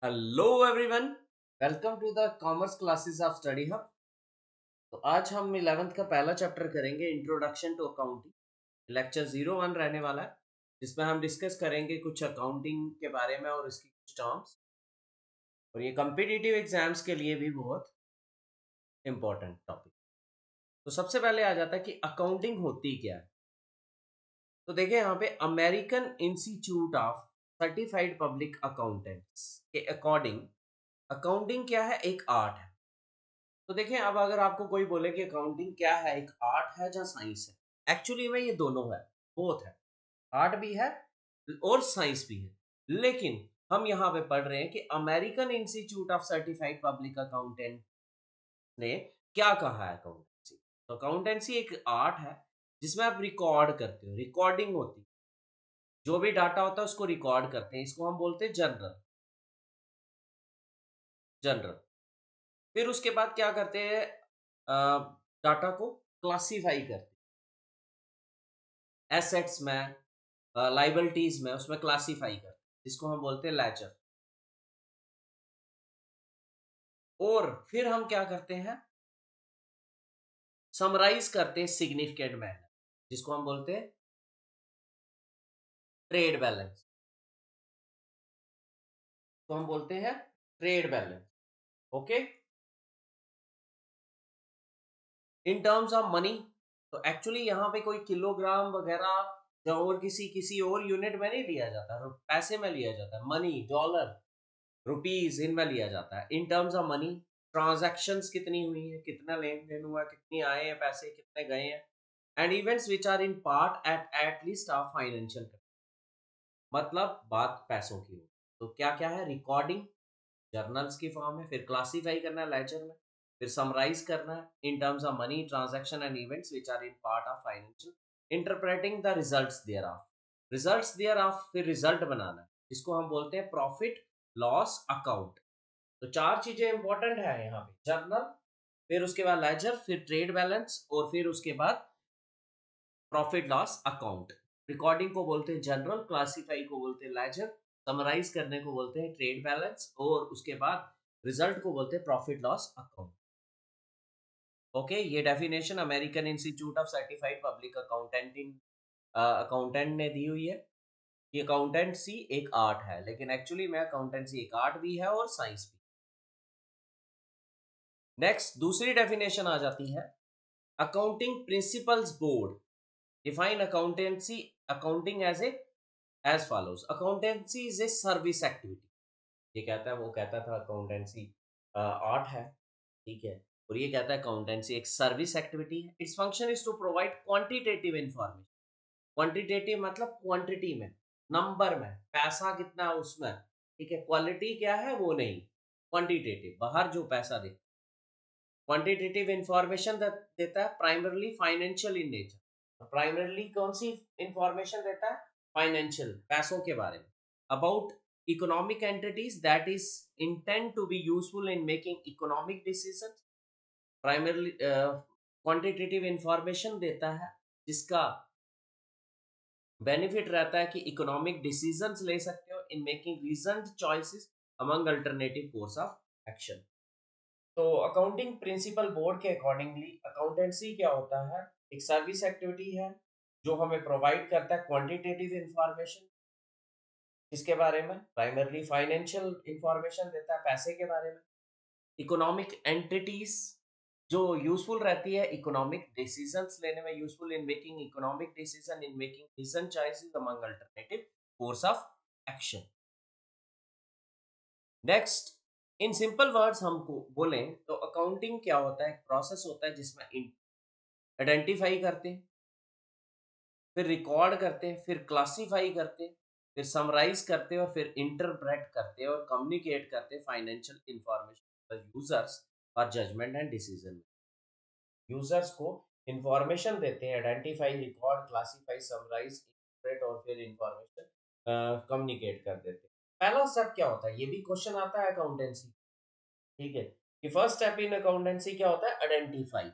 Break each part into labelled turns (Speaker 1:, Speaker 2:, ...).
Speaker 1: Hello everyone, welcome to the commerce classes of study hub. तो आज हम 11th का पहला चैप्टर करेंगे, इंट्रोडक्शन टू अकाउंटिंग। लेक्चर 01 रहने वाला है, जिसमें हम डिस्कस करेंगे कुछ अकाउंटिंग के बारे में और इसकी कुछ टर्म्स। और ये कॉम्पिटिटिव एग्जाम्स के लिए भी बहुत इंपॉर्टेंट टॉपिक। तो सबसे पहले आ जाता है कि अकाउंटिंग होती क्या है। तो देखिए यहाँ पे American institute of certified public accountants के अकॉर्डिंग अकाउंटिंग क्या है, एक आर्ट है। तो देखें, अब अगर आपको कोई बोले कि अकाउंटिंग क्या है, एक आर्ट है या साइंस है, एक्चुअली में ये दोनों है, बोथ है। आर्ट भी है और साइंस भी है। लेकिन हम यहाँ पे पढ़ रहे हैं कि American institute of certified public accountant ने क्या कहा है अकाउंटेंसी। तो अकाउंटेंसी एक आर्ट है जिसमें आप रिकॉर्ड करते हो, रिकॉर्डिंग होती है। जो भी डाटा होता है उसको रिकॉर्ड करते हैं, इसको हम बोलते हैं जर्नल। जनरल। फिर उसके बाद क्या करते हैं, डाटा को क्लासिफाई करते हैं, एसेट्स में, लाइबिलिटीज में, उसमें क्लासिफाई करते हैं, जिसको हम बोलते हैं लेजर। और फिर हम क्या करते हैं, समराइज करते हैं सिग्निफिकेंट मैनर, जिसको हम बोलते हैं ट्रेड बैलेंस। तो हम बोलते हैं trade balance. Okay. In terms of money, तो एक्चुअली यहाँ पे कोई किलोग्राम वगैरह या और किसी और यूनिट में नहीं लिया जाता, पैसे में लिया जाता है। मनी, डॉलर, रुपीज, इनमें लिया जाता है। In terms of money, transactions कितनी हुई है, कितना लेन देन हुआ, कितनी आए हैं पैसे, कितने गए हैं। And events which are in part at least of financial, मतलब बात पैसों की हो। तो क्या क्या है, रिकॉर्डिंग जर्नल्स की फॉर्म है, फिर क्लासीफाई करना है लेजर में, फिर समराइज करना है in terms of money, transaction and events which are in part of financial, interpreting the results thereof, results thereof, फिर रिजल्ट बनाना है, जिसको हम बोलते हैं प्रॉफिट लॉस अकाउंट। तो चार चीजें इंपॉर्टेंट है यहाँ पे, जर्नल, फिर उसके बाद लेजर, फिर ट्रेड बैलेंस, और फिर उसके बाद प्रॉफिट लॉस अकाउंट। रिकॉर्डिंग को बोलते हैं जनरल, क्लासीफाई को बोलते हैं लेजर, समराइज करने को बोलते हैं ट्रेड बैलेंस, और उसके बाद रिजल्ट को बोलते हैं प्रॉफिट लॉस अकाउंट। ओके, ये definition American institute of certified public accountant ने दी हुई है कि अकाउंटेंसी एक आर्ट है, लेकिन एक्चुअली में अकाउंटेंसी एक आर्ट भी है और साइंस भी। नेक्स्ट दूसरी डेफिनेशन आ जाती है, accounting principles board define accountancy accounting as follows. Accountancy is a service activity, ये कहता है, वो कहता था अकाउंटेंसी आर्ट है, ठीक है। और ये कहता है अकाउंटेंसी एक सर्विस एक्टिविटी है। Its function is to provide quantitative information. Quantitative मतलब क्वांटिटी में, नंबर में, पैसा कितना है उसमें, ठीक है। क्वालिटी क्या है वो नहीं, क्वांटिटेटिव, बाहर जो पैसा दे। क्वांटिटेटिव इंफॉर्मेशन देता है, primarily financial in nature. Primarily कौन सी इंफॉर्मेशन देता है, फाइनेंशियल, पैसों के बारे में, about economic entities that is intend to be useful in making economic decision. Primarily quantitative information देता है जिसका बेनिफिट रहता है कि इकोनॉमिक डिसीजंस ले सकते हो in making reasoned choices among alternative course of action. तो अकाउंटिंग प्रिंसिपल बोर्ड के अकॉर्डिंगली अकाउंटेंसी क्या होता है, एक सर्विस एक्टिविटी है जो हमें प्रोवाइड करता है क्वांटिटेटिव इंफॉर्मेशन, इसके बारे में, प्राइमरली फाइनेंशियल इंफॉर्मेशन देता है, पैसे के बारे में, इकोनॉमिक एंटिटीज जो यूजफुल रहती है इकोनॉमिक डिसीजंस लेने में, useful in making economic decision, in making decision choices among alternative course of action. Next, in simple words हमको बोलें तो अकाउंटिंग क्या होता है, एक प्रोसेस होता है जिसमें आइडेंटिफाई करते हैं, फिर रिकॉर्ड करते हैं, फिर क्लासीफाई करते हैं, फिर समराइज करते हैं, और फिर इंटरप्रेट करते हैं और कम्युनिकेट करते हैं फाइनेंशियल इंफॉर्मेशन यूजर्स और जजमेंट एंड डिसीजन। यूजर्स को इंफॉर्मेशन देते हैं, identify, record, classify, summarise, interpret, और फिर इंफॉर्मेशन कम्युनिकेट कर देते हैं। पहला स्टेप क्या होता है, ये भी क्वेश्चन आता है अकाउंटेंसी, ठीक है, कि फर्स्ट स्टेप इन अकाउंटेंसी क्या होता है, आइडेंटिफाई।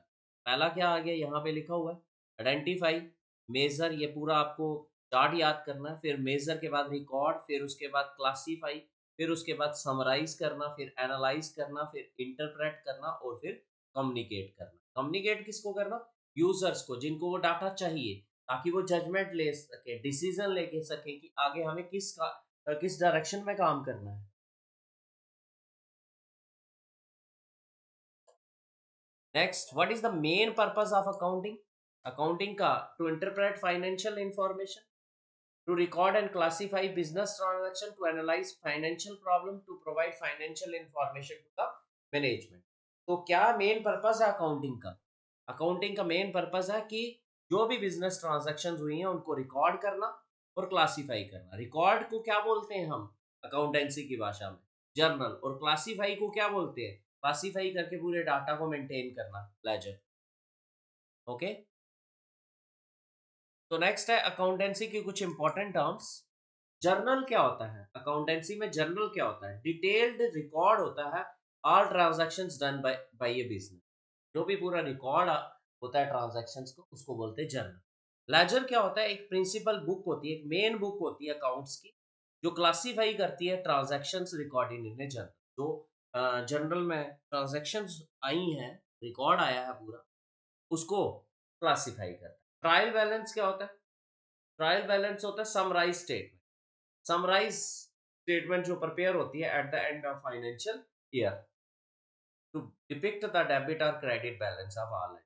Speaker 1: पहला क्या आ गया, यहाँ पे लिखा हुआ है आइडेंटिफाई, मेजर, ये पूरा आपको चार्ट याद करना है, फिर मेजर के बाद रिकॉर्ड, फिर उसके बाद क्लासीफाई, फिर उसके बाद समराइज करना, फिर एनालाइज करना, फिर इंटरप्रेट करना और फिर कम्युनिकेट करना। कम्युनिकेट किसको करना? यूजर्स को, जिनको वो डाटा चाहिए, ताकि वो जजमेंट ले सके, डिसीजन लेके सके कि आगे हमें किस डायरेक्शन में काम करना है। Next, what is the main purpose of accounting? Accounting का to interpret financial information, to record and classify business transaction, to analyze financial problem, to provide financial information to the management। तो क्या main purpose है accounting का? Accounting का main purpose है कि जो भी बिजनेस ट्रांजैक्शन हुई हैं उनको रिकॉर्ड करना और क्लासीफाई करना। रिकॉर्ड को क्या बोलते हैं हम अकाउंटेंसी की भाषा में? जर्नल। और क्लासीफाई को क्या बोलते हैं? क्लासीफाई करके पूरे डाटा को मेंटेन करना, लेजर। ओके, तो नेक्स्ट है अकाउंटेंसी की कुछ इंपॉर्टेंट टर्म्स। जर्नल क्या होता है? अकाउंटेंसी में जर्नल क्या होता है? डिटेल्ड रिकॉर्ड होता है all transactions done by by a business. जो भी पूरा रिकॉर्ड होता है ट्रांजैक्शंस को, उसको बोलते हैं जर्नल। लेजर क्या होता है? एक प्रिंसिपल बुक होती है, एक मेन बुक होती है अकाउंट्स की, जो क्लासिफाई करती है transactions recorded in A journal. जो जर्नल में ट्रांजैक्शंस आई हैं, रिकॉर्ड आया है पूरा, उसको क्लासिफाई करता है। ट्रायल बैलेंस क्या होता है? ट्रायल बैलेंस होता है समराइज स्टेटमेंट। समराइज स्टेटमेंट जो प्रिपेयर होती है at the end of financial year to depict the debit और credit balance of all.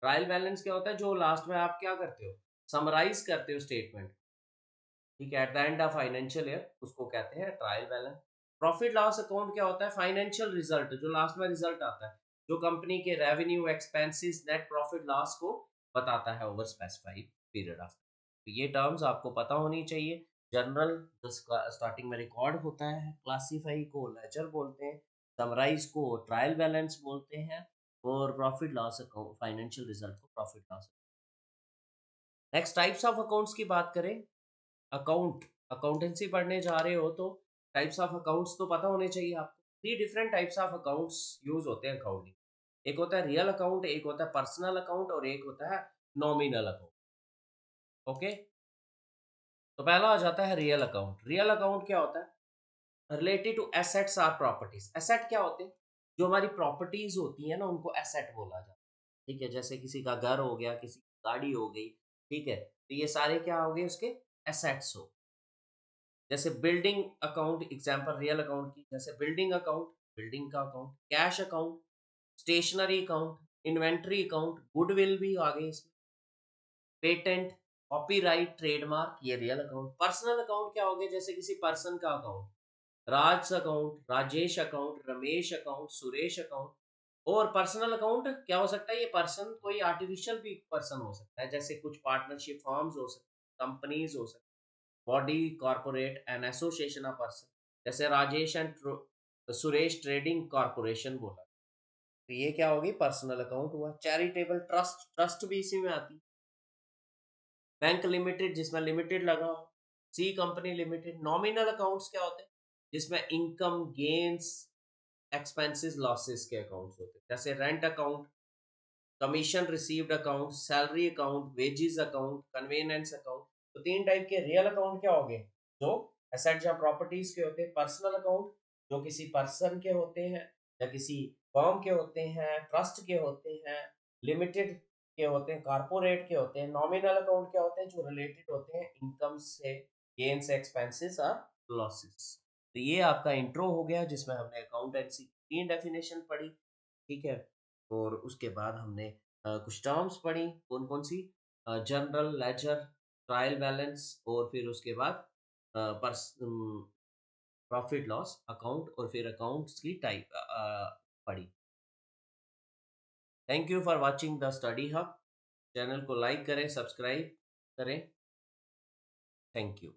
Speaker 1: Trial balance क्या होता है? जो लास्ट में आप क्या करते हो? समराइज करते हो स्टेटमेंट, ठीक है, at the end of financial year, उसको कहते हैं trial balance. Profit loss account क्या होता है? फाइनेंशियल रिजल्ट, जो लास्ट में रिजल्ट आता है, जो कंपनी के revenue, expenses, net profit loss को बताता है ओवर स्पेसिफाइड पीरियड ऑफ। तो ये टर्म्स आपको पता होनी चाहिए। जनरल जो स्टार्टिंग में रिकॉर्ड होता है, क्लासीफाई को लेजर बोलते हैं, समराइज को ट्रायल बैलेंस बोलते हैं, और profit loss account, financial result को profit loss. Next, types of accounts की बात करें। अकाउंट, अकाउंटेंसी पढ़ने जा रहे हो तो टाइप्स ऑफ अकाउंट्स तो पता होने चाहिए आपको। 3 different types of accounts use होते हैं अकाउंटिंग। एक होता है रियल अकाउंट, एक होता है पर्सनल अकाउंट, और एक होता है नॉमिनल अकाउंट। ओके, तो पहला आ जाता है रियल अकाउंट। रियल अकाउंट क्या होता है? Related to assets are properties. Asset क्या होते हैं? जो हमारी प्रॉपर्टीज होती है ना, उनको एसेट बोला जाता है। ठीक है, जैसे किसी का घर हो गया, किसी की गाड़ी हो गई, ठीक है, तो ये सारे क्या हो गए? उसके एसेट्स हो। जैसे building account, example real account की, जैसे बिल्डिंग अकाउंट, बिल्डिंग का account, cash account, stationery account, inventory account, goodwill भी आ गई इसमें, पेटेंट, कॉपीराइट, ट्रेडमार्क, ये रियल अकाउंट। पर्सनल अकाउंट क्या हो गया? जैसे किसी पर्सन का account, Raj account, Rajesh account, Ramesh account, Suresh account. और पर्सनल अकाउंट क्या हो सकता है? ये पर्सन कोई आर्टिफिशियल भी पर्सन हो सकता है, जैसे कुछ पार्टनरशिप फर्म्स हो सकती, कंपनीज हो सकती, body corporate and association of person, जैसे Rajesh and Suresh trading corporation बोला, तो ये क्या होगी? पर्सनल अकाउंट हुआ। चैरिटेबल ट्रस्ट, ट्रस्ट भी इसी में आती है। बैंक लिमिटेड, जिसमें लिमिटेड लगा हो। C company limited. Nominal accounts क्या होते हैं? जिसमें इनकम, गेन्स, एक्सपेंसेस, लॉसेस के अकाउंट्स होते हैं, जैसे rent account, commission received account, salary account, wages account, conveyance account. तो 3 टाइप के रियल अकाउंट क्या हो गए? जो एसेट्स या प्रॉपर्टीज के होते हैं। पर्सनल अकाउंट जो किसी पर्सन के होते हैं या किसी फर्म के होते हैं, ट्रस्ट के होते हैं, लिमिटेड के होते हैं, कारपोरेट के होते हैं। नॉमिनल अकाउंट क्या होते हैं? जो रिलेटेड होते हैं इनकम से, गेन से, एक्सपेंसेस और लॉसेस। तो ये आपका इंट्रो हो गया, जिसमें हमने अकाउंटेंसी की 3 डेफिनेशन पढ़ी, ठीक है। और उसके बाद हमने कुछ टर्म्स पढ़ी, कौन कौन सी? जनरल, लेजर, ट्रायल बैलेंस, और फिर उसके बाद प्रॉफिट लॉस अकाउंट, और फिर अकाउंट्स की टाइप पढ़ी। Thank you for watching the study hub. Channel को लाइक करें, सब्सक्राइब करें। Thank you.